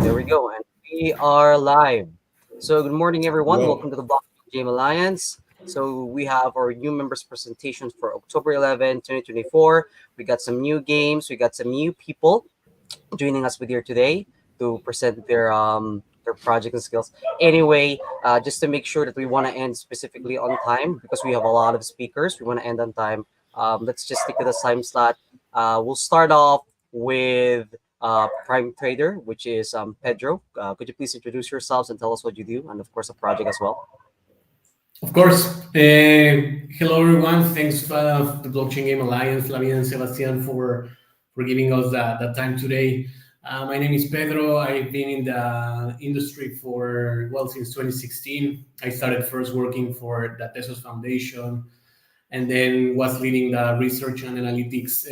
There we go, and we are live. So, good morning, everyone. Well, Welcome to the Blockchain Game Alliance. So, we have our new members' presentations for October 11, 2024. We got some new games, we got some new people joining us with here today to present their project and skills. Anyway, just to make sure that we want to end specifically on time because we have a lot of speakers, we want to end on time. Let's just stick to the time slot. We'll start off with Prime Trader, which is Pedro. Could you please introduce yourselves and tell us what you do, and of course, a project as well? of course. Hello, everyone. Thanks the Blockchain Game Alliance, Lavia and Sebastian, for giving us that time today. My name is Pedro. I've been in the industry since 2016. I started first working for the Tesos Foundation and then was leading the research and analytics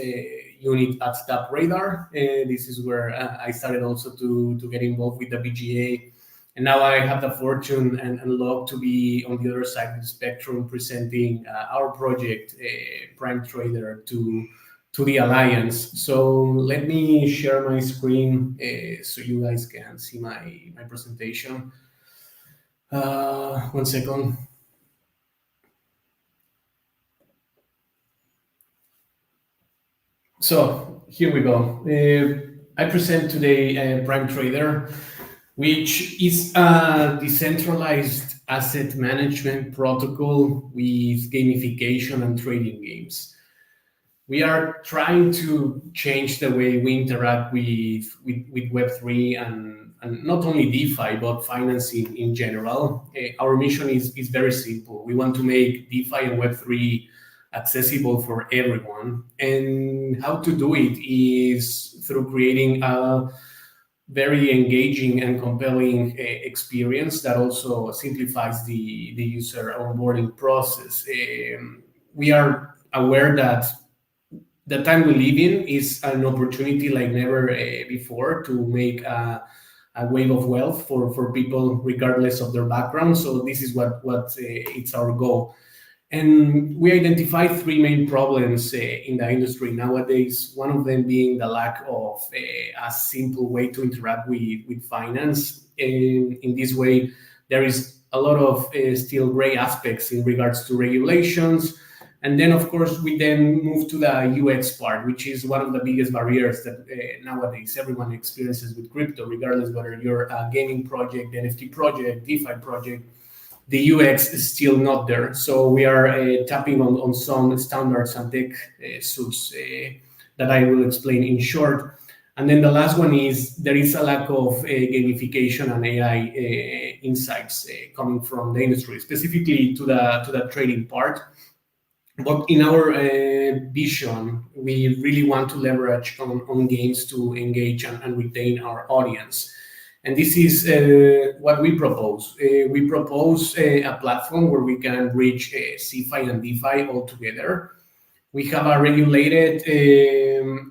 unit at Stop Radar. This is where I started also to get involved with the BGA. And now I have the fortune and luck to be on the other side of the spectrum presenting our project, Prime Trader, to the Alliance. So let me share my screen so you guys can see my presentation. 1 second. So here we go. I present today Prime Trader, which is a decentralized asset management protocol with gamification and trading games. We are trying to change the way we interact with Web3 and not only DeFi, but financing in general. Our mission is very simple. We want to make DeFi and Web3 accessible for everyone. And how to do it is through creating a very engaging and compelling experience that also simplifies the user onboarding process. We are aware that the time we live in is an opportunity like never before to make a wave of wealth for people regardless of their background. So this is what it's our goal. And we identified three main problems in the industry nowadays. One of them being the lack of a simple way to interact with finance. In this way, there is a lot of still gray aspects in regards to regulations. And then, of course, we then move to the UX part, which is one of the biggest barriers that nowadays everyone experiences with crypto, regardless whether you're a gaming project, NFT project, DeFi project. The UX is still not there. So we are tapping on some standards and tech suits that I will explain in short. And then the last one is there is a lack of gamification and AI insights coming from the industry, specifically to the trading part. But in our vision, we really want to leverage on games to engage and retain our audience. And this is what we propose. We propose a platform where we can reach CeFi and DeFi all together. We have a regulated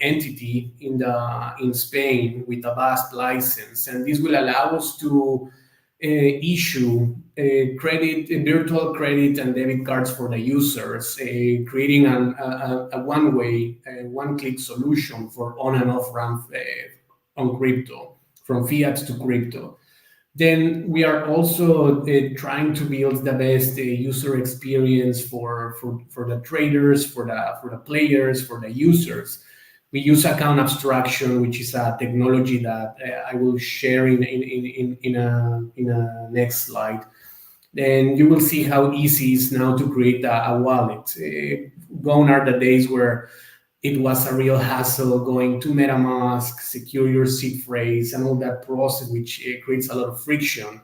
entity in Spain with a vast license, and this will allow us to issue virtual credit and debit cards for the users, creating a one-way, one-click solution for on and off ramp on crypto, from fiat to crypto. Then we are also trying to build the best user experience for the traders, for the players, for the users. We use account abstraction, which is a technology that I will share in a next slide. Then you will see how easy it is now to create a wallet. Gone are the days where it was a real hassle going to MetaMask, secure your seed phrase, and all that process, which creates a lot of friction.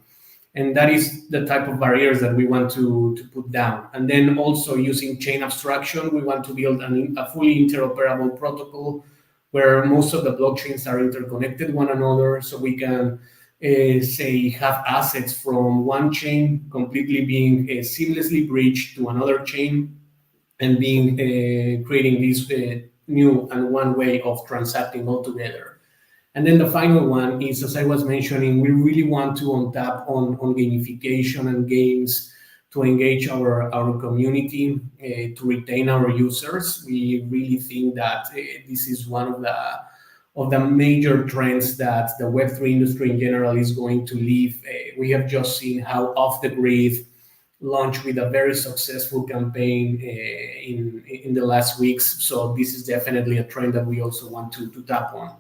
And that is the type of barriers that we want to put down. And then also using chain abstraction, we want to build a fully interoperable protocol where most of the blockchains are interconnected one another, so we can have assets from one chain completely being seamlessly bridged to another chain and being creating this new and one way of transacting altogether. And then the final one is, as I was mentioning, we really want to untap on gamification and games to engage our community, to retain our users. We really think that this is one of the major trends that the Web3 industry in general is going to leave. We have just seen how Off the Grid launched with a very successful campaign in the last weeks. So this is definitely a trend that we also want to tap on.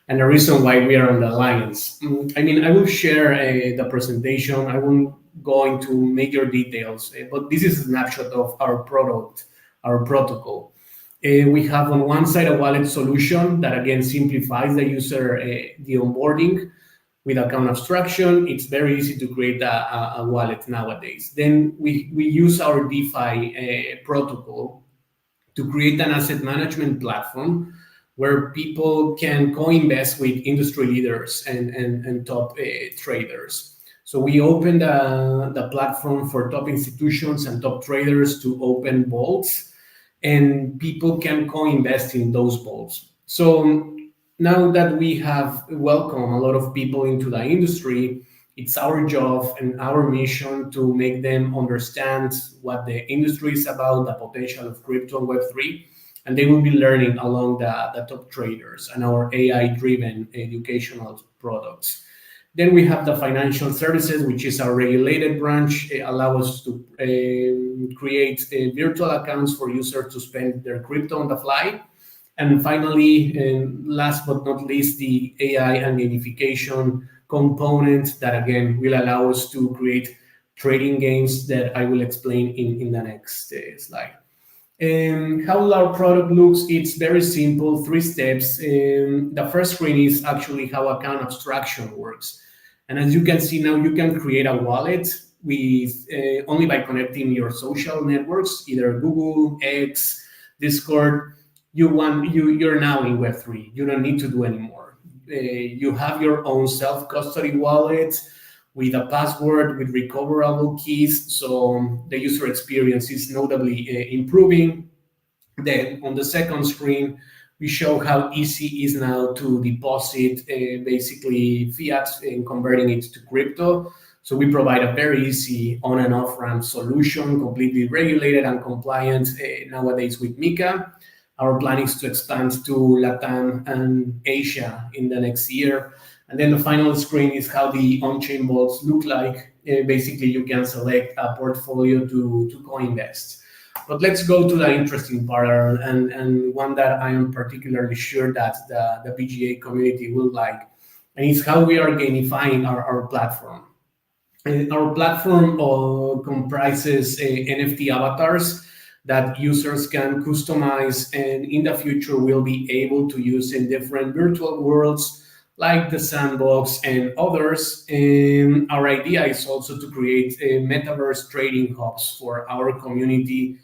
And the reason why we are on the alliance. I mean, I will share the presentation. I won't go into major details, but this is a snapshot of our product, our protocol. We have on one side a wallet solution that again simplifies the user the onboarding with account abstraction. It's very easy to create a wallet nowadays. Then we use our DeFi protocol to create an asset management platform where people can co-invest with industry leaders and top traders. So we opened the platform for top institutions and top traders to open vaults, and people can co-invest in those vaults. So now that we have welcomed a lot of people into the industry, it's our job and our mission to make them understand what the industry is about, the potential of crypto and Web3, and they will be learning along the top traders and our AI-driven educational products. Then we have the financial services, which is our regulated branch. It allows us to create virtual accounts for users to spend their crypto on the fly. And finally, last but not least, the AI and gamification component that again will allow us to create trading games that I will explain in the next slide. How our product looks, it's very simple, three steps. The first screen is actually how account abstraction works. And as you can see now, you can create a wallet with only by connecting your social networks, either Google, X, Discord. You're now in Web3. You don't need to do anymore. You have your own self-custody wallet with a password, with recoverable keys. So the user experience is notably improving. Then on the second screen, we show how easy it is now to deposit basically fiat and converting it to crypto. So we provide a very easy on and off ramp solution, completely regulated and compliant nowadays with MiCA. Our plan is to expand to Latam and Asia in the next year. And then the final screen is how the on-chain vaults look like. Basically, you can select a portfolio to co-invest. But let's go to the interesting part and one that I am particularly sure that the BGA community will like, and it's how we are gamifying our platform. Our platform comprises NFT avatars that users can customize, and in the future will be able to use in different virtual worlds like the sandbox and others. And our idea is also to create metaverse trading hubs for our community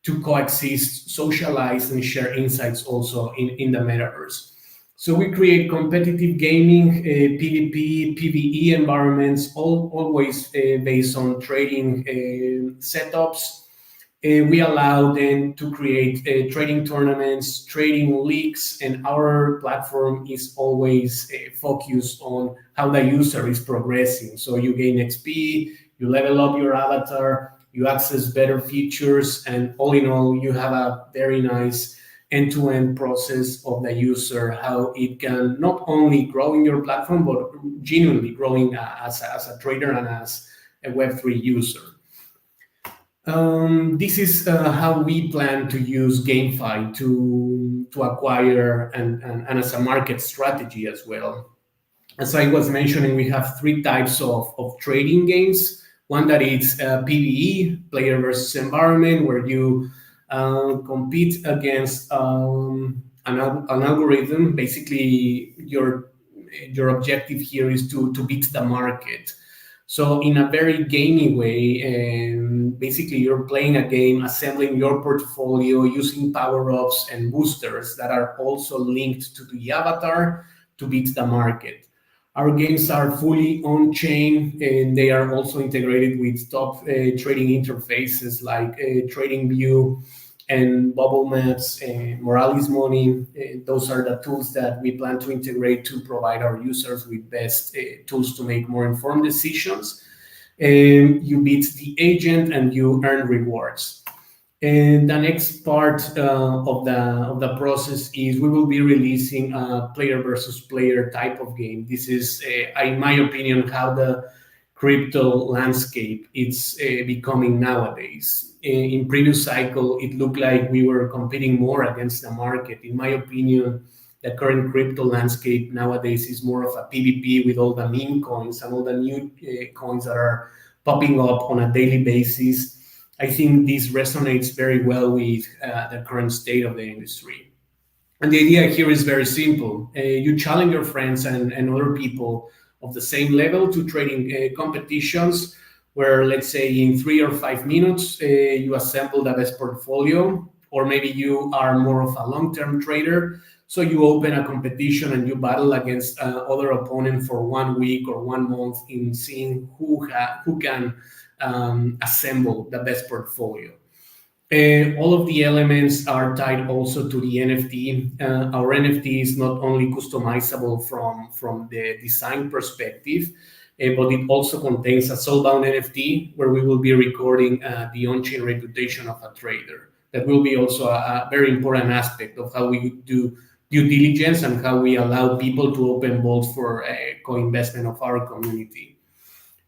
to coexist, socialize, and share insights also in the metaverse. So we create competitive gaming, PvP, PvE environments, always based on trading setups. We allow them to create trading tournaments, trading leagues, and our platform is always focused on how the user is progressing. So you gain XP, you level up your avatar, you access better features, and all in all, you have a very nice end-to-end process of the user, how it can not only grow in your platform, but genuinely growing as a trader and as a Web3 user. This is how we plan to use GameFi to acquire and as a market strategy as well. As I was mentioning, we have three types of trading games. One that is PvE, player versus environment, where you compete against an algorithm. Basically, your objective here is to beat the market. So in a very gamey way, basically you're playing a game, assembling your portfolio, using power-ups and boosters that are also linked to the avatar to beat the market. Our games are fully on-chain, and they are also integrated with top trading interfaces like TradingView and Bubble Maps, Morales Money. Those are the tools that we plan to integrate to provide our users with best tools to make more informed decisions. You beat the agent and you earn rewards. And the next part of the process is we will be releasing a player versus player type of game. This is, in my opinion, how the crypto landscape it's becoming nowadays. In previous cycle, it looked like we were competing more against the market. In my opinion, the current crypto landscape nowadays is more of a PvP with all the meme coins and all the new coins that are popping up on a daily basis. I think this resonates very well with the current state of the industry. And the idea here is very simple. You challenge your friends and other people of the same level to trading competitions where, let's say, in 3 or 5 minutes, you assemble the best portfolio, or maybe you are more of a long term trader. So you open a competition and you battle against other opponent for 1 week or 1 month in seeing who can assemble the best portfolio. All of the elements are tied also to the NFT. Our NFT is not only customizable from the design perspective, but it also contains a soulbound NFT where we will be recording the on-chain reputation of a trader. That will be also a very important aspect of how we do due diligence and how we allow people to open vaults for co-investment of our community.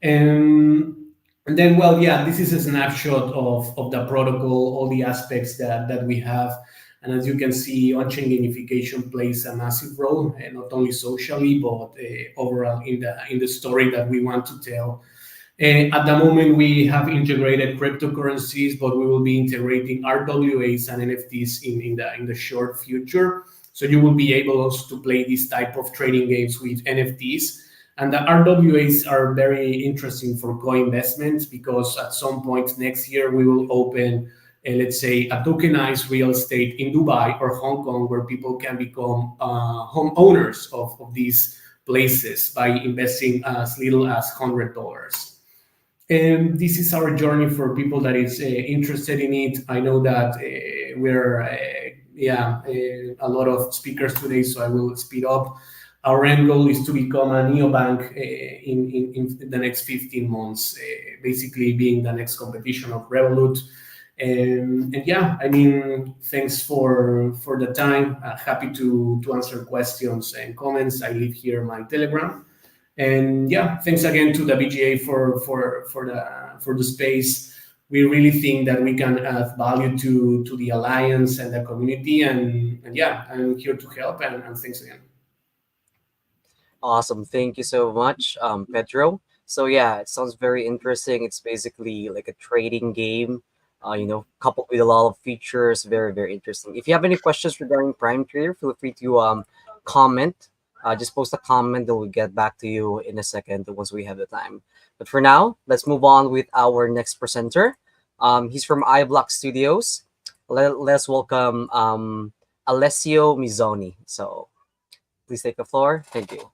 Um, and then, well, yeah, this is a snapshot of the protocol, all the aspects that we have. And as you can see, on-chain gamification plays a massive role, not only socially, but overall in the story that we want to tell. At the moment, we have integrated cryptocurrencies, but we will be integrating RWAs and NFTs in the short future. So you will be able also to play this type of trading games with NFTs. And the RWAs are very interesting for co-investments because at some point next year we will open, let's say, a tokenized real estate in Dubai or Hong Kong where people can become homeowners of these places by investing as little as $100. And this is our journey for people that is interested in it. I know that we're a lot of speakers today, so I will speed up. Our end goal is to become a neobank in the next 15 months, basically being the next competition of Revolut. And yeah, I mean, thanks for the time. Happy to answer questions and comments. I leave here my Telegram. And yeah, thanks again to the BGA for the space. We really think that we can add value to the alliance and the community. And yeah, I'm here to help. And thanks again. Awesome. Thank you so much, Pedro. So yeah, it sounds very interesting. It's basically like a trading game, coupled with a lot of features. Very, very interesting. If you have any questions regarding Prime Trader, feel free to comment. Just post a comment, then we'll get back to you in a second once we have the time. But for now, let's move on with our next presenter. He's from iBlock Studios. Let's welcome Alessio Mizzoni. So please take the floor. Thank you.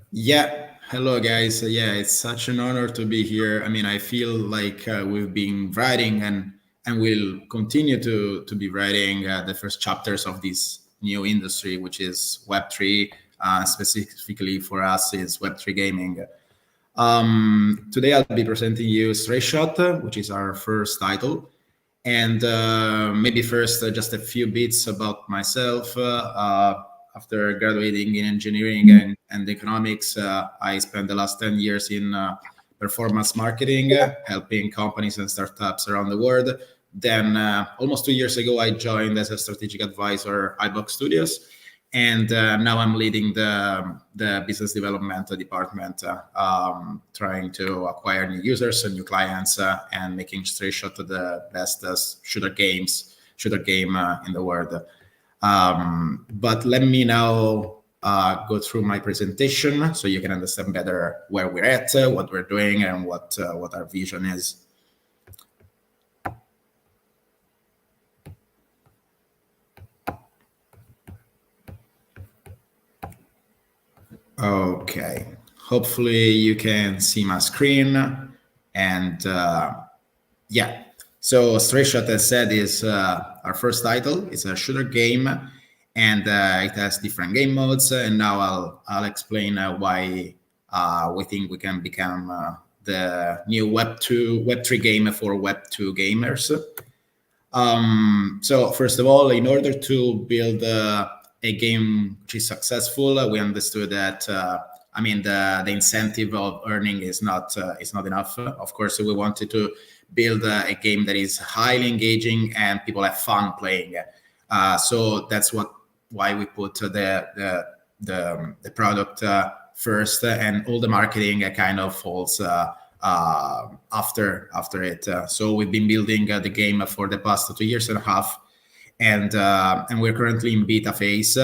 Yeah, hello guys. Yeah, it's such an honor to be here. I mean, I feel like we've been writing and will continue to be writing the first chapters of this new industry, which is Web3. Specifically for us, is Web3 gaming. Today I'll be presenting you Stray Shot, which is our first title. And maybe first, just a few bits about myself. After graduating in engineering and economics, I spent the last 10 years in performance marketing, helping companies and startups around the world. Then almost 2 years ago, I joined as a strategic advisor iBlock Studios. And now I'm leading the business development department, trying to acquire new users and new clients, and making Stray Shot the best shooter game in the world. But let me now go through my presentation so you can understand better where we're at, what we're doing, and what our vision is. Okay, hopefully you can see my screen. And yeah, so Stray Shot, as said, is our first title. It's a shooter game, and it has different game modes. And now I'll explain why we think we can become the new Web3 game for Web2 gamers. So first of all, in order to build a game which is successful, we understood that the incentive of earning is not enough. Of course, we wanted to build a game that is highly engaging and people have fun playing. So that's why we put the product first, and all the marketing kind of falls after it. So we've been building the game for the past 2 years and a half, and we're currently in beta phase.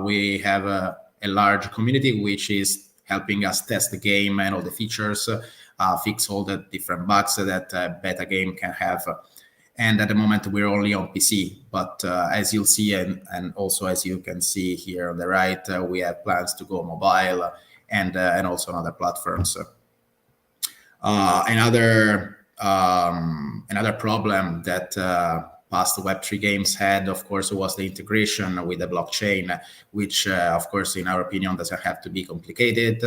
We have a large community which is helping us test the game and all the features, fix all the different bugs that a beta game can have. And at the moment, we're only on PC. But as you'll see, and also as you can see here on the right, we have plans to go mobile and also on other platforms. Another problem that past Web3 games had, of course, was the integration with the blockchain, which, of course, in our opinion, doesn't have to be complicated.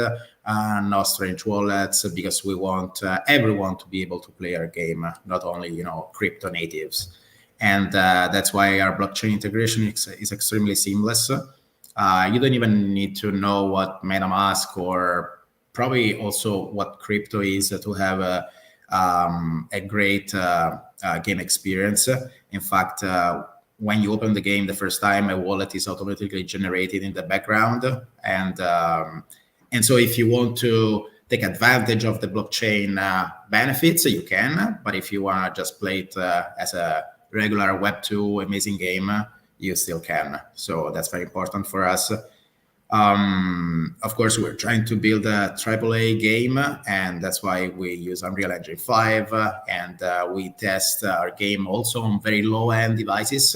No strange wallets, because we want everyone to be able to play our game, not only crypto natives. And that's why our blockchain integration is extremely seamless. You don't even need to know what MetaMask or probably also what crypto is to have a great game experience. In fact, when you open the game the first time, a wallet is automatically generated in the background, and so if you want to take advantage of the blockchain benefits, you can. But if you want to just play it as a regular Web2 amazing game, you still can. So that's very important for us. Of course, we're trying to build a AAA game, and that's why we use Unreal Engine 5, and we test our game also on very low-end devices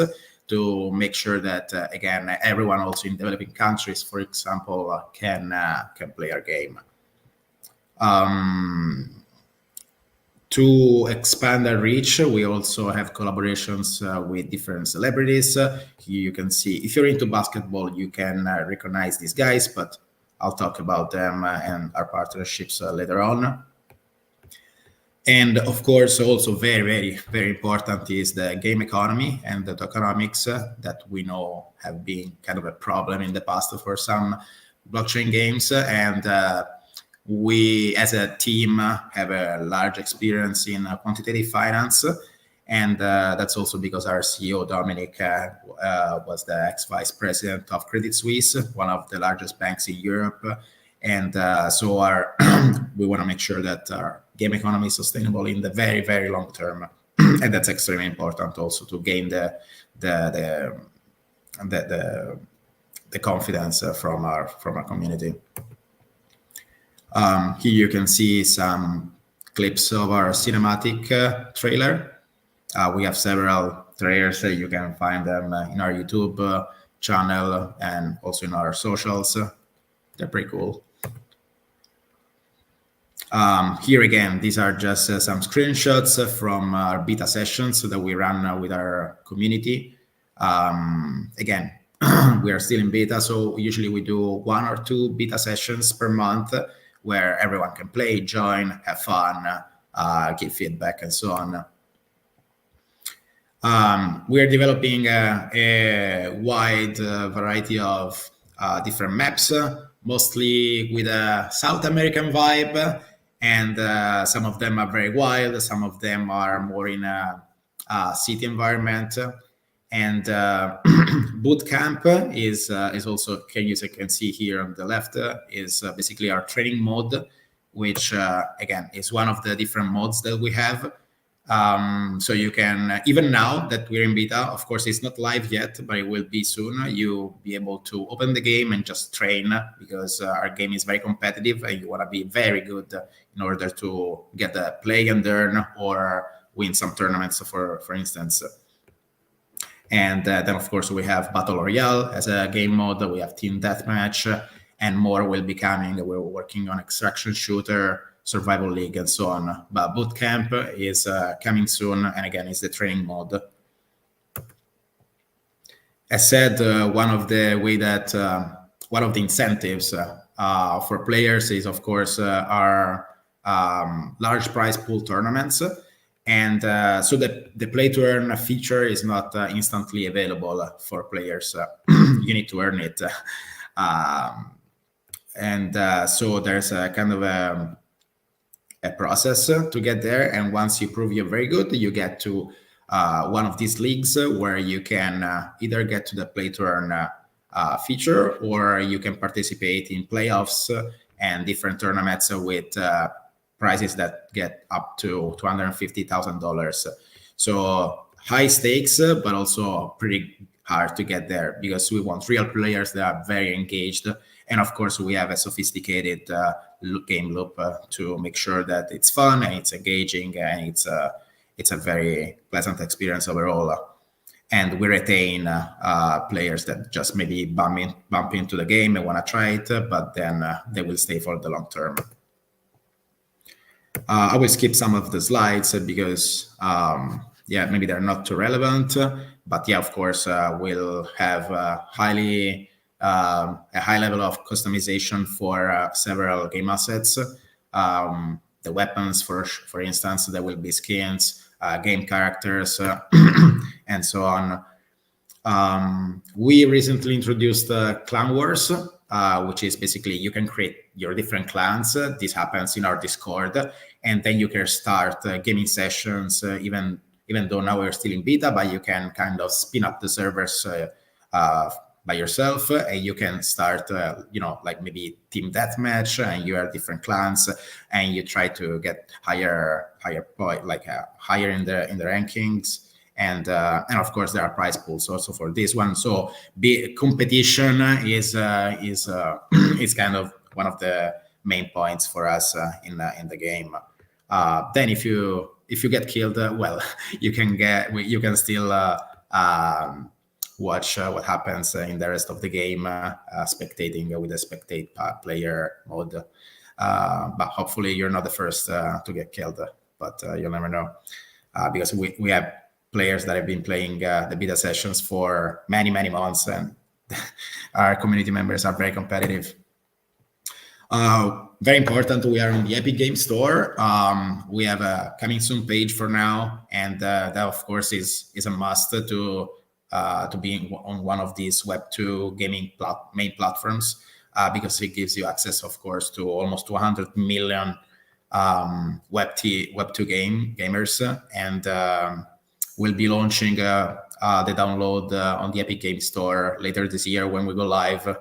to make sure that, again, everyone also in developing countries, for example, can play our game. To expand our reach, we also have collaborations with different celebrities. Here you can see, if you're into basketball, you can recognize these guys, but I'll talk about them and our partnerships later on. And of course, also very, very, very important is the game economy and the tokenomics that we know have been kind of a problem in the past for some blockchain games. And we, as a team, have a large experience in quantitative finance. And that's also because our CEO, Dominic, was the ex-vice president of Credit Suisse, one of the largest banks in Europe. And so we want to make sure that our game economy is sustainable in the very, very long term. And that's extremely important also to gain the confidence from our community. Here you can see some clips of our cinematic trailer. We have several trailers. You can find them in our YouTube channel and also in our socials. They're pretty cool. Here again, these are just some screenshots from our beta sessions that we run with our community. Again, we are still in beta, so usually we do 1 or 2 beta sessions per month where everyone can play, join, have fun, give feedback, and so on. We are developing a wide variety of different maps, mostly with a South American vibe, and some of them are very wild, some of them are more in a city environment. And boot camp is also, as you can see here on the left, is basically our training mode, which again is one of the different modes that we have. So you can, even now that we're in beta, of course it's not live yet, but it will be soon. You'll be able to open the game and just train, because our game is very competitive and you want to be very good in order to get the play and earn or win some tournaments, for instance. And then, of course, we have Battle Royale as a game mode. We have Team Deathmatch, and more will be coming. We're working on Extraction Shooter, Survival League, and so on. But Bootcamp is coming soon, and again, it's the training mode. As said, one of the incentives for players is, of course, our large prize pool tournaments. And so the play to earn feature is not instantly available for players. You need to earn it. Um, and so there's a kind of a process to get there. And once you prove you're very good, you get to one of these leagues where you can either get to the play to earn feature, or you can participate in playoffs and different tournaments with prizes that get up to $250,000. So high stakes, but also pretty hard to get there, because we want real players that are very engaged. And of course, we have a sophisticated game loop to make sure that it's fun and it's engaging and it's a very pleasant experience overall. And we retain players that just maybe bump into the game and want to try it, but then they will stay for the long term. I will skip some of the slides because, maybe they're not too relevant. But yeah, of course, we'll have a high level of customization for several game assets. The weapons, for instance, there will be skins, game characters, and so on. We recently introduced Clan Wars, which is basically you can create your different clans. This happens in our Discord, and then you can start gaming sessions, even though now we're still in beta, but you can kind of spin up the servers by yourself, and you can start, like maybe team deathmatch, and you are different clans, and you try to get higher in the rankings. And of course there are prize pools also for this one. So competition is is kind of one of the main points for us in the game. Then if you get killed, you can still watch what happens in the rest of the game, spectating with the spectate player mode. But hopefully you're not the first to get killed, but you'll never know, because we have players that have been playing the beta sessions for many months, and our community members are very competitive. Very important, we are on the Epic Game Store. We have a coming soon page for now, and that of course is a must to be on one of these Web2 gaming main platforms, because it gives you access, of course, to almost 200 million Web2 gamers, and we'll be launching the download on the Epic Game Store later this year when we go live.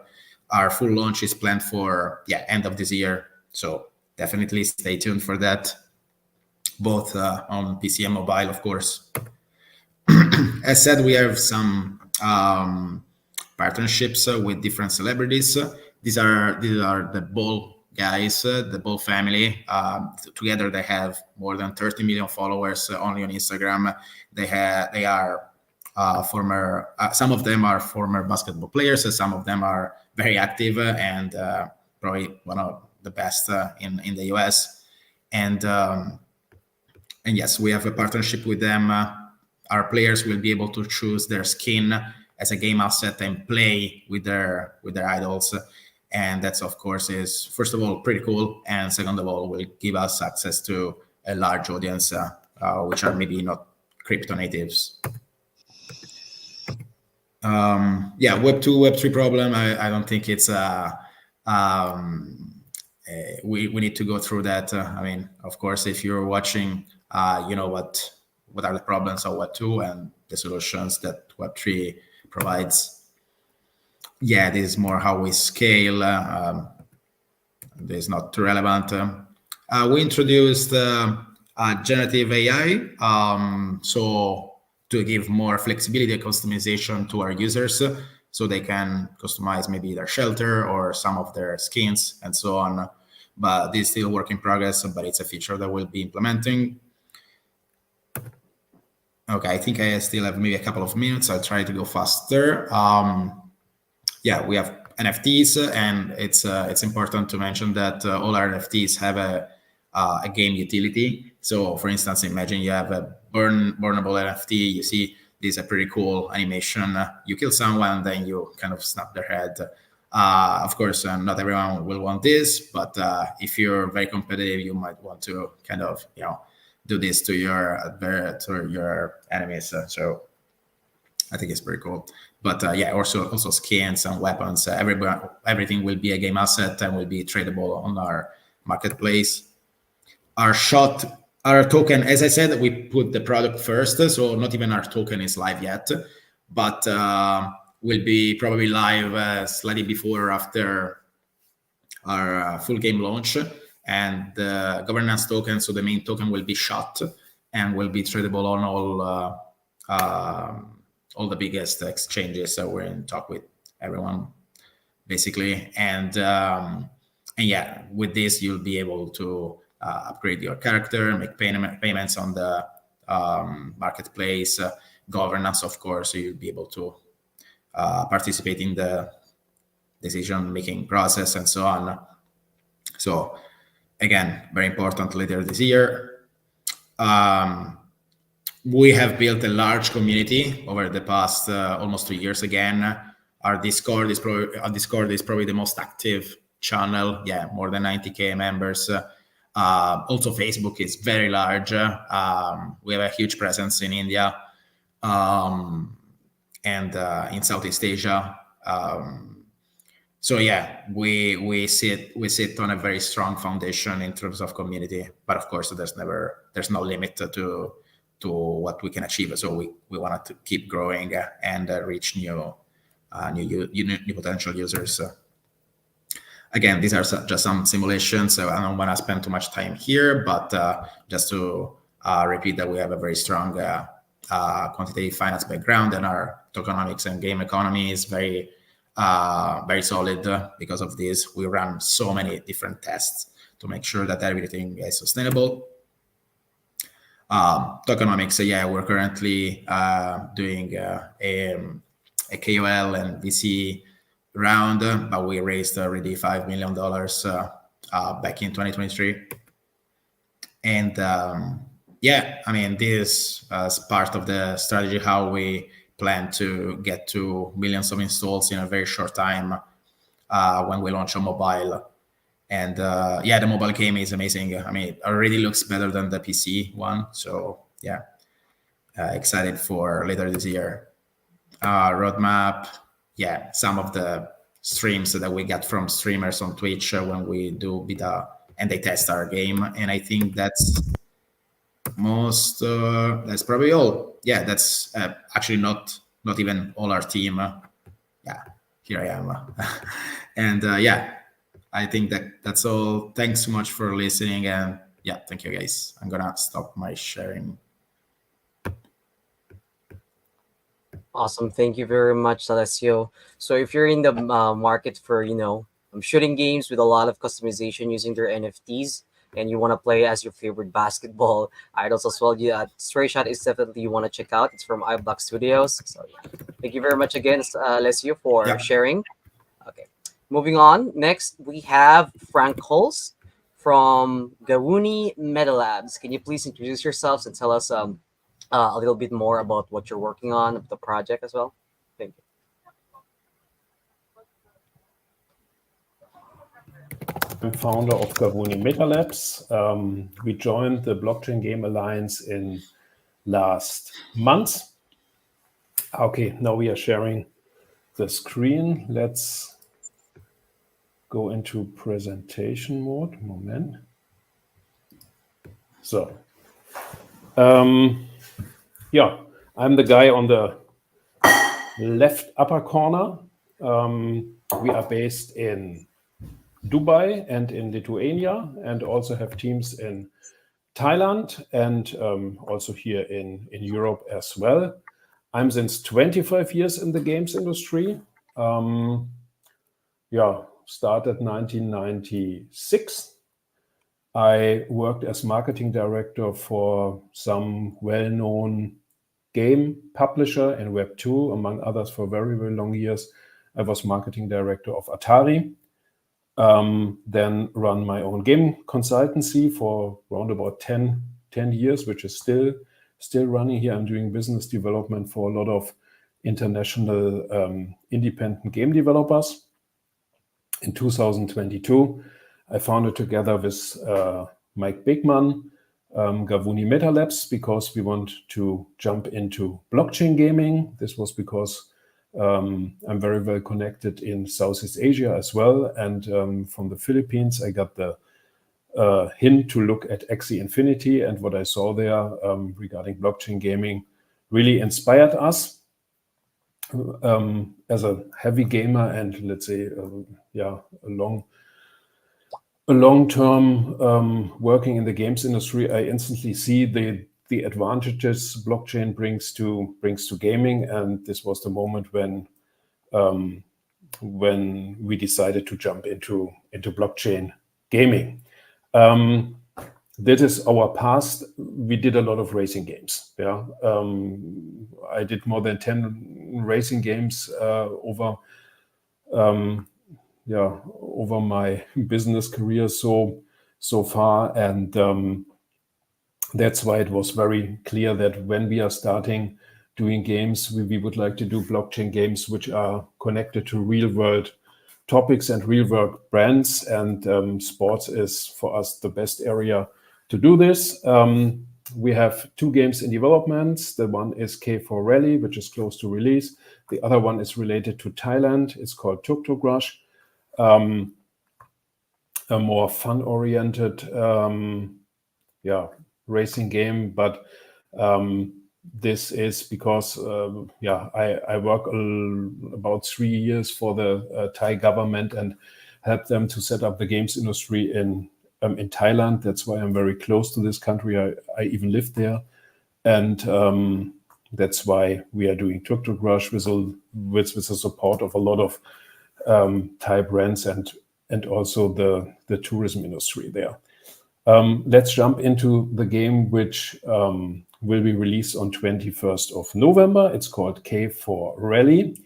Our full launch is planned for end of this year, so definitely stay tuned for that, both on PC and mobile, of course. As said, we have some partnerships with different celebrities. These are the Ball guys, the Ball family. Together they have more than 30 million followers only on Instagram. They are former. Some of them are former basketball players. Some of them are very active and probably one of the best in the US. And yes, we have a partnership with them. Our players will be able to choose their skin as a game asset and play with their idols. And that's, of course, is first of all pretty cool, and second of all will give us access to a large audience, which are maybe not crypto natives. Web2, Web3 problem. I don't think it's we need to go through that. I mean, of course, if you're watching, you know what are the problems of Web2 and the solutions that Web3 provides. This is more how we scale. This is not too relevant. We introduced generative AI, so to give more flexibility and customization to our users, so they can customize maybe their shelter or some of their skins and so on. But this is still work in progress, but it's a feature that we'll be implementing. Okay, I think I still have maybe a couple of minutes. I'll try to go faster. We have NFTs, and it's important to mention that all our NFTs have a game utility. So, for instance, imagine you have a burnable NFT. You see, this is a pretty cool animation. You kill someone, then you kind of snap their head. Of course, not everyone will want this, but if you're very competitive, you might want to kind of, do this to your enemies. So I think it's pretty cool. But yeah, also skins and weapons. Everything will be a game asset and will be tradable on our marketplace. Our token, as I said, we put the product first, so not even our token is live yet, but will be probably live slightly before or after our full game launch. And the governance token, so the main token, will be shot and will be tradable on all the biggest exchanges. So we're in talk with everyone basically, and yeah, with this you'll be able to upgrade your character, make payments on the marketplace, governance, of course, so you'll be able to participate in the decision making process and so on. So again, very important later this year. We have built a large community over the past almost 2 years. Again, our Discord is probably the most active channel. Yeah, more than 90K members. Also, Facebook is very large. We have a huge presence in India and in Southeast Asia. So yeah, we sit on a very strong foundation in terms of community. But of course, there's no limit to what we can achieve. So we wanted to keep growing and reach new potential users. Again, these are just some simulations, so I don't want to spend too much time here, but just to repeat that we have a very strong quantitative finance background, and our tokenomics and game economy is very solid. Because of this, we run so many different tests to make sure that everything is sustainable. Tokenomics, yeah, we're currently doing a KOL and VC round, but we raised already $5 million back in 2023. And yeah, I mean, this is part of the strategy, how we plan to get to millions of installs in a very short time when we launch on mobile. And yeah, the mobile game is amazing. I mean, it already looks better than the PC one. So yeah, excited for later this year. Roadmap, yeah, some of the streams that we get from streamers on Twitch when we do beta and they test our game. And I think that's that's probably all. Yeah, that's actually not even all our team. Yeah, here I am. And yeah, I think that's all. Thanks so much for listening, and yeah, thank you guys. I'm gonna stop my sharing. Awesome. Thank you very much, Alessio. So if you're in the market for, shooting games with a lot of customization using their NFTs, and you want to play as your favorite basketball idols as well, yeah, Stray Shot is definitely you want to check out. It's from iBlock Studios. So yeah, thank you very much again, Alessio, for sharing. Okay, moving on. Next, we have Frank Holz from Gawuni Meta Labs. Can you please introduce yourselves and tell us a little bit more about what you're working on, the project as well? Thank you. I'm founder of Gawuni Meta Labs. We joined the Blockchain Game Alliance in last month. Okay, now we are sharing the screen. Let's go into presentation mode. Moment. So, yeah, I'm the guy on the left upper corner. We are based in Dubai and in Lithuania, and also have teams in Thailand and also here in Europe as well. I'm since 25 years in the games industry. Yeah, started 1996. I worked as marketing director for some well-known game publisher in Web2, among others, for very, very long years. I was marketing director of Atari. Then run my own game consultancy for around about 10 years, which is still running here. I'm doing business development for a lot of international independent game developers. in 2022, I founded together with Mike Bigman Gavuni Meta Labs, because we want to jump into blockchain gaming. This was because I'm very well connected in Southeast Asia as well. And from the Philippines, I got the hint to look at Axie Infinity, and what I saw there regarding blockchain gaming really inspired us. As a heavy gamer and, let's say, a long-term working in the games industry, I instantly see the advantages blockchain brings to gaming, and this was the moment when we decided to jump into blockchain gaming. That is our past. We did a lot of racing games. Yeah, I did more than 10 racing games over my business career so far, and that's why it was very clear that when we are starting doing games, we would like to do blockchain games which are connected to real world topics and real world brands, and sports is for us the best area to do this. We have 2 games in development. The one is K4 Rally, which is close to release. The other one is related to Thailand. It's called Tuk Tuk Rush. A more fun-oriented racing game, but this is because I work about 3 years for the Thai government and help them to set up the games industry in Thailand. That's why I'm very close to this country. I even lived there, and that's why we are doing Tuk Tuk Rush with the support of a lot of Thai brands and also the tourism industry there. Let's jump into the game, which will be released on 21st of November. It's called K4 Rally.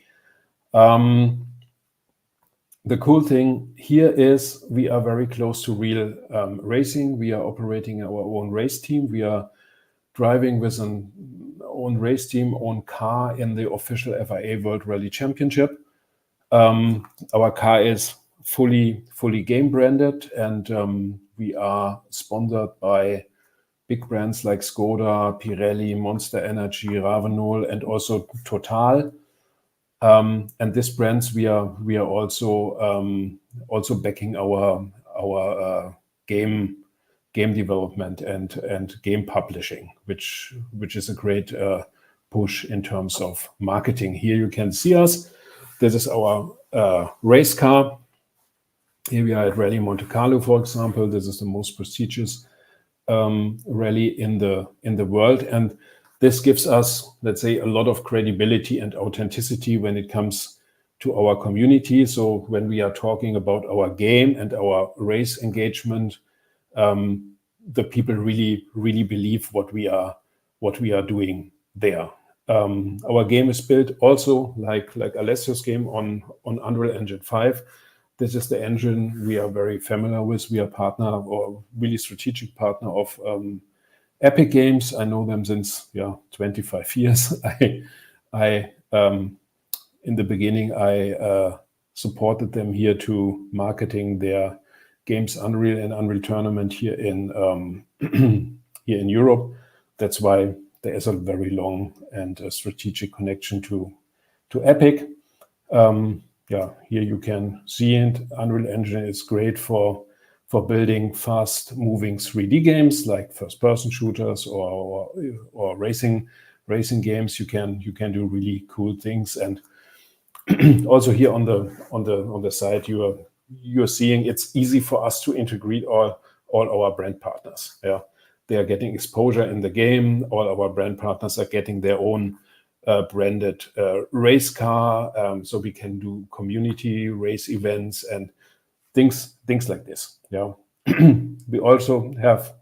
The cool thing here is we are very close to real racing. We are operating our own race team. We are driving with an own race team, own car in the official FIA World Rally Championship. Our car is fully game branded, and we are sponsored by big brands like Skoda, Pirelli, Monster Energy, Ravenol, and also Total. And these brands we are also backing our game development and game publishing, which is a great push in terms of marketing. Here you can see us. This is our race car. Here we are at Rally Monte Carlo, for example. This is the most prestigious rally in the world, and this gives us, let's say, a lot of credibility and authenticity when it comes to our community. So when we are talking about our game and our race engagement, the people really believe what we are doing there. Our game is built also like Alessio's game on Unreal Engine 5. This is the engine we are very familiar with. We are partner or really strategic partner of Epic Games. I know them since 25 years. I in the beginning I supported them here to marketing their games Unreal and Unreal Tournament here in here in Europe. That's why there is a very long and strategic connection to Epic. Here you can see it. Unreal Engine is great for building fast-moving 3D games like first-person shooters or racing games. You can do really cool things, and also here on the side you are seeing it's easy for us to integrate all our brand partners. Yeah, they are getting exposure in the game. All our brand partners are getting their own branded race car, so we can do community race events and things like this. Yeah, we also have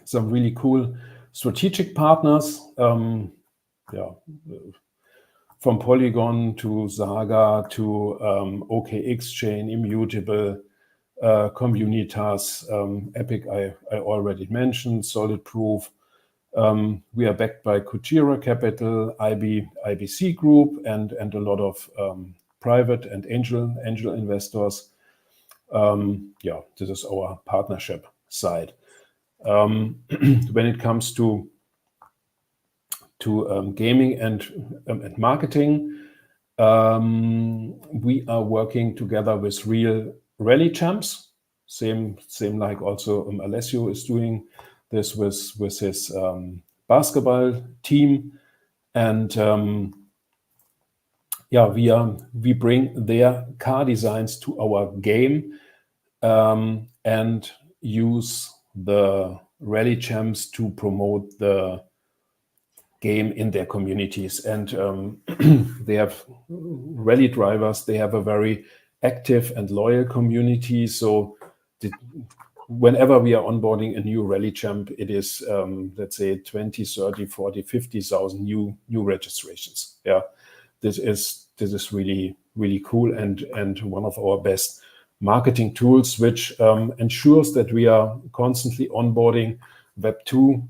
some really cool strategic partners. From Polygon to Saga to OKX Chain, Immutable, Communitas, Epic I already mentioned, Solid Proof. We are backed by Kujira Capital, IBC Group, and a lot of private and angel investors. Yeah, this is our partnership side. When it comes to gaming and marketing, we are working together with real rally champs. Same like also Alessio is doing this with his basketball team, and yeah, we bring their car designs to our game, and use the rally champs to promote the game in their communities. And they have rally drivers, they have a very active and loyal community. So whenever we are onboarding a new rally champ, it is let's say 20, 30, 40, 50,000 new registrations. Yeah, this is really cool, and one of our best marketing tools, which ensures that we are constantly onboarding Web2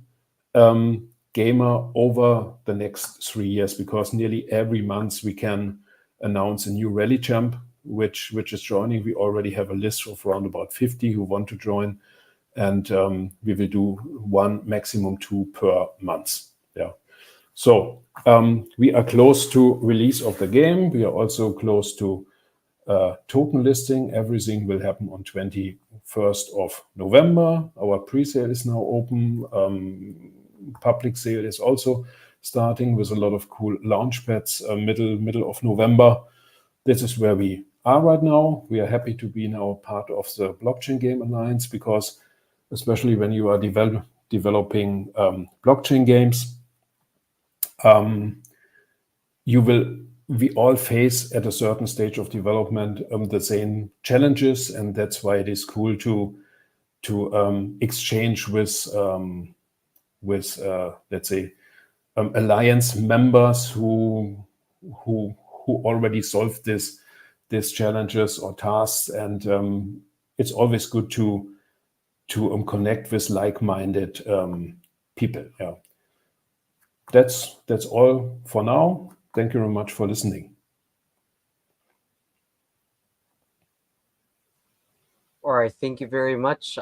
gamer over the next 3 years, because nearly every month we can announce a new rally champ which is joining. We already have a list of around about 50 who want to join, and we will do one, maximum two per month. Yeah. So we are close to release of the game. We are also close to token listing. Everything will happen on 21st of November. Our pre-sale is now open. Public sale is also starting with a lot of cool launch pads middle of November. This is where we are right now. We are happy to be now part of the Blockchain Game Alliance, because especially when you are developing blockchain games, we all face at a certain stage of development the same challenges, and that's why it is cool to exchange with let's say alliance members who already solved these challenges or tasks, and it's always good to connect with like-minded people. Yeah, that's all for now. Thank you very much for listening. All right, thank you very much,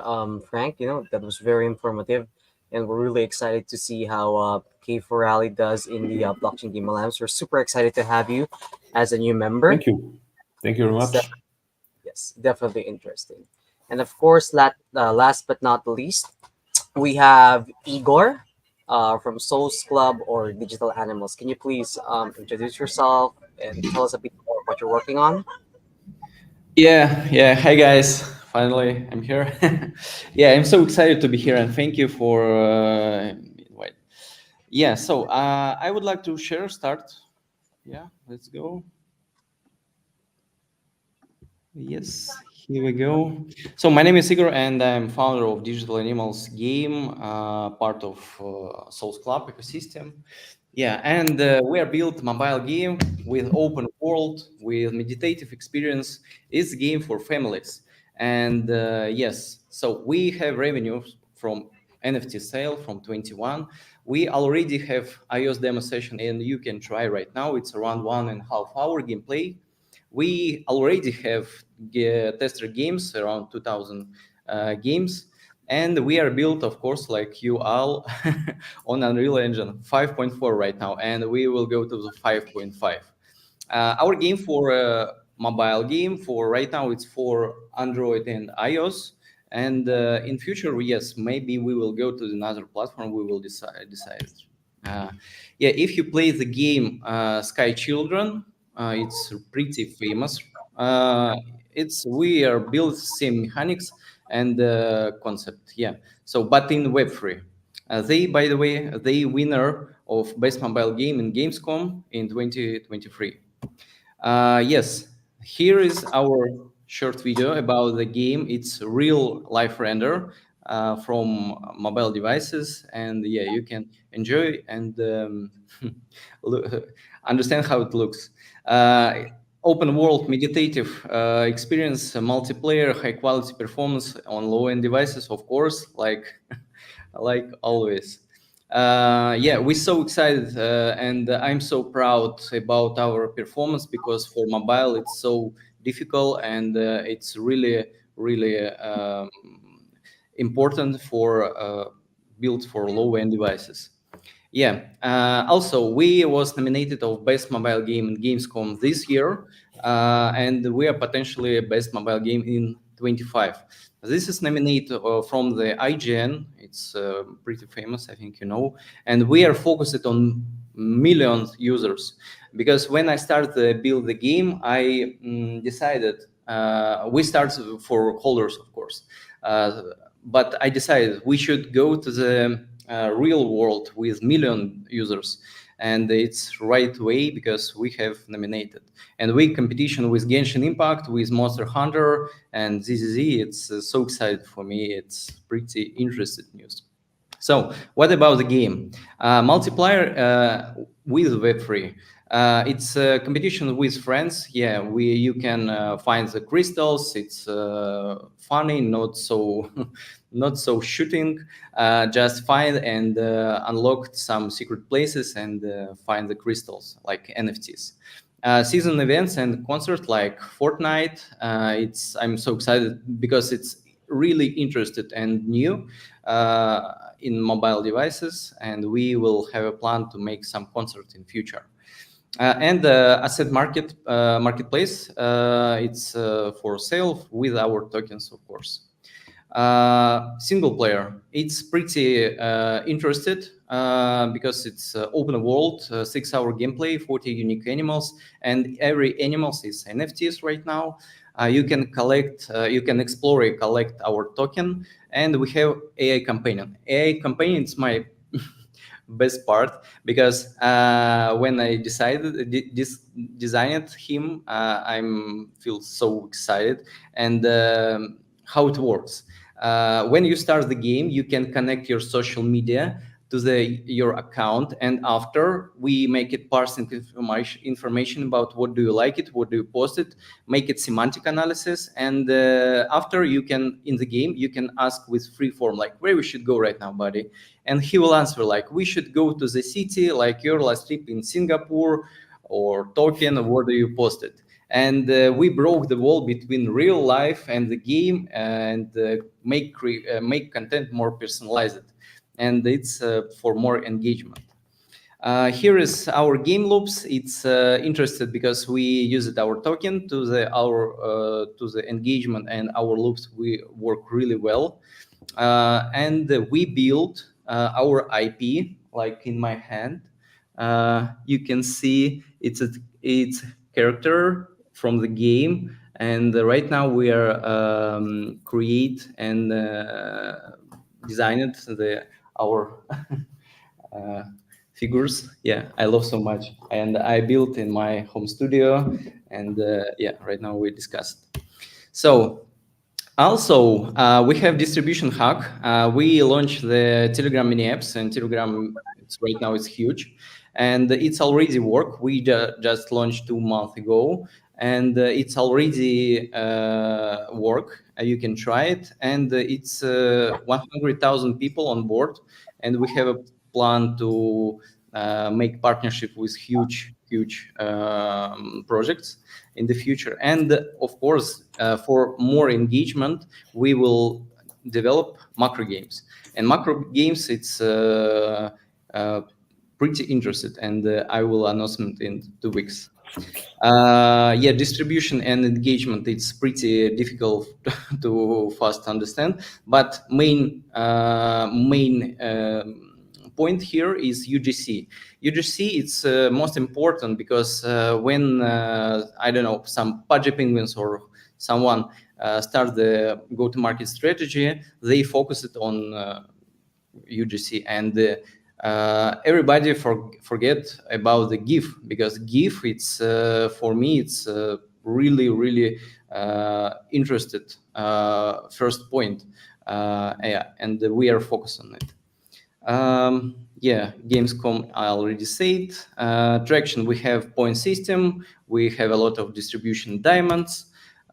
Frank. That was very informative, and we're really excited to see how K4 Rally does in the Blockchain Game Alliance. We're super excited to have you as a new member. Thank you very It's much. Yes, definitely interesting. And of course, last but not the least, we have Igor from Souls Club or Digital Animals. Can you please introduce yourself and tell us a bit more what you're working on? Yeah. Hi guys. Finally, I'm here. Yeah, I'm so excited to be here, and thank you for invite. Yeah, so I would like to start. Yeah, let's go. Yes, here we go. So my name is Igor, and I'm founder of Digital Animals game, part of Souls Club ecosystem. Yeah, and we are built mobile game with open world, with meditative experience. It's a game for families. And yes, so we have revenue from NFT sale from 21. We already have iOS demo session, and you can try right now. It's around 1.5 hour gameplay. We already have tester games, around 2,000 games. And we are built, of course, like you all, on Unreal Engine 5.4 right now, and we will go to the 5.5. Our game for mobile game for right now, it's for Android and iOS. And in future, yes, maybe we will go to another platform. We will decide. Yeah, if you play the game Sky Children, it's pretty famous. We are built same mechanics and concept. Yeah. So, but in Web3, they, by the way, they winner of best mobile game in Gamescom in 2023. Yes, here is our short video about the game. It's real life render from mobile devices, and yeah, you can enjoy and understand how it looks. Open world meditative experience, multiplayer, high quality performance on low end devices, of course, like like always. Yeah, we're so excited, and I'm so proud about our performance because for mobile it's so difficult and it's really important for built for low-end devices. Yeah. Also, we was nominated of best mobile game in Gamescom this year, and we are potentially best mobile game in 25. This is nominated from the IGN. It's pretty famous, I think you know. And we are focused on millions users because when I started to build the game, I decided we start for holders, of course. But I decided we should go to the real world with million users, and it's right way because we have nominated and we competition with Genshin Impact, with Monster Hunter and ZZZ. It's so excited for me. It's pretty interesting news. So what about the game? Multiplayer with Web3. It's a competition with friends. Yeah, you can find the crystals. It's funny, not so not so shooting. Just find and unlock some secret places and find the crystals like NFTs. Season events and concerts like Fortnite. I'm so excited because it's really interested and new in mobile devices, and we will have a plan to make some concerts in future. And the asset marketplace, it's for sale with our tokens, of course. Single player, it's pretty interested because it's open world, 6-hour gameplay, 40 unique animals, and every animal is NFTs right now. You can collect, you can explore and collect our token, and we have AI companion. AI companion is my best part because when I decided designed him, I'm feel so excited and how it works. When you start the game, you can connect your social media to your account, and after we make it parsing information about what do you like it, what do you post it, make it semantic analysis, and after you can in the game you can ask with free form like where we should go right now, buddy, and he will answer like we should go to the city, like your last trip in Singapore or Tokyo, or where do you post it. And we broke the wall between real life and the game, and make content more personalized, and it's for more engagement. Here is our game loops. It's interested because we used our token to the engagement, and our loops we work really well. And we built our IP like in my hand. You can see it's character from the game, and right now we are create and designed our figures. Yeah, I love so much, and I built in my home studio, and yeah, right now we discussed. So also, we have distribution hack. We launched the Telegram mini apps, and Telegram right now is huge, and it's already work. We just launched 2 months ago, and it's already work. You can try it, and it's 100,000 people on board, and we have a plan to make partnership with huge projects in the future. And of course, for more engagement, we will develop macro games. And macro games, it's pretty interested, and I will announce it in 2 weeks. Yeah, distribution and engagement, it's pretty difficult to fast understand, but main point here is UGC. UGC, it's most important because when I don't know, some Pudgy Penguins or someone start the go-to-market strategy, they focus it on UGC, and everybody forget about the GIF, because GIF, it's for me, it's really interested first point. Yeah, and we are focused on it. Yeah, Gamescom, I already said. Traction, we have point system, we have a lot of distribution diamonds.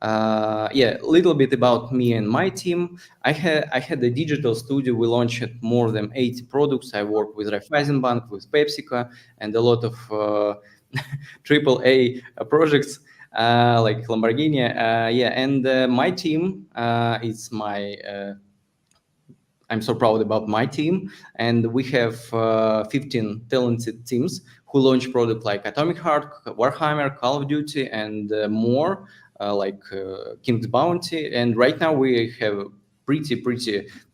Yeah, a little bit about me and my team. I had a digital studio. We launched more than 80 products. I work with Raiffeisenbank, with PepsiCo, and a lot of triple A projects like Lamborghini. Yeah, and my team is my. I'm so proud about my team, and we have 15 talented teams who launch products like Atomic Heart, Warhammer, Call of Duty, and more, like King's Bounty. And right now we have pretty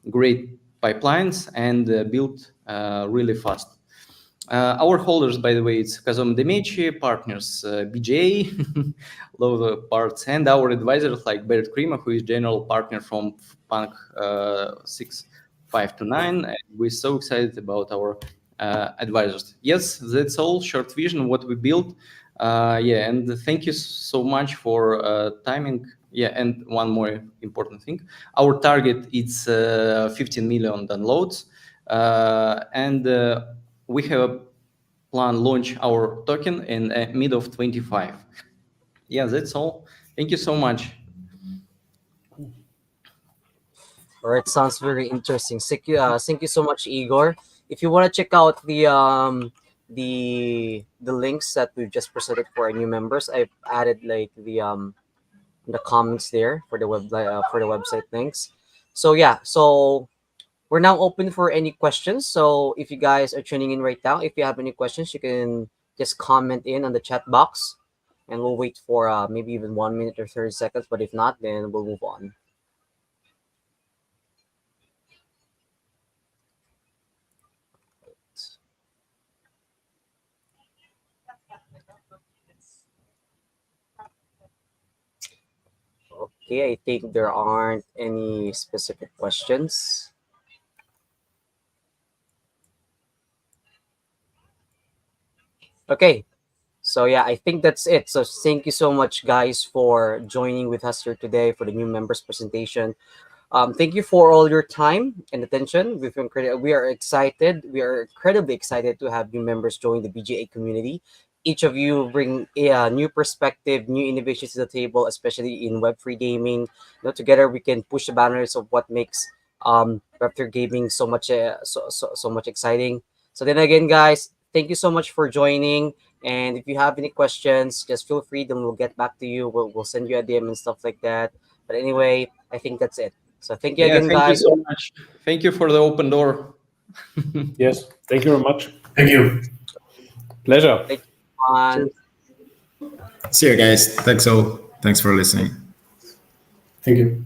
great pipelines and built really fast. Our holders, by the way, it's Kazom Demeci, partners BJ, Love Parts, and our advisors like Barrett Krima, who is general partner from Punk 659. And we're so excited about our advisors. Yes, that's all. Short vision, what we built. Yeah, and thank you so much for timing. Yeah, and one more important thing. Our target is 15 million downloads. And we have a plan launch our token in mid of 25. Yeah, that's all. Thank you so much. All right, sounds very interesting. Thank you so much, Igor. If you want to check out the links that we've just presented for our new members, I've added like the comments there for the website links. So yeah, so we're now open for any questions. So if you guys are tuning in right now, if you have any questions, you can just comment in on the chat box, and we'll wait for maybe even 1 minute or 30 seconds. But if not, then we'll move on. Okay, I think there aren't any specific questions. Okay, so yeah, I think that's it. So thank you so much, guys, for joining with us here today for the new members presentation. Thank you for all your time and attention. We are excited. We are incredibly excited to have new members join the BGA community. Each of you bring a new perspective, new innovations to the table, especially in Web3 gaming. Together we can push the boundaries of what makes Web3 gaming so much exciting. So then again, guys, thank you so much for joining. And if you have any questions, just feel free. Then we'll get back to you. We'll send you a DM and stuff like that. But anyway, I think that's it. So thank you Yeah, again, thank you guys. so much. Thank you for the open door. Yes, thank you very much. Thank you. Pleasure. Thank you, everyone. See you guys. Thanks all. Thanks for listening. Thank you.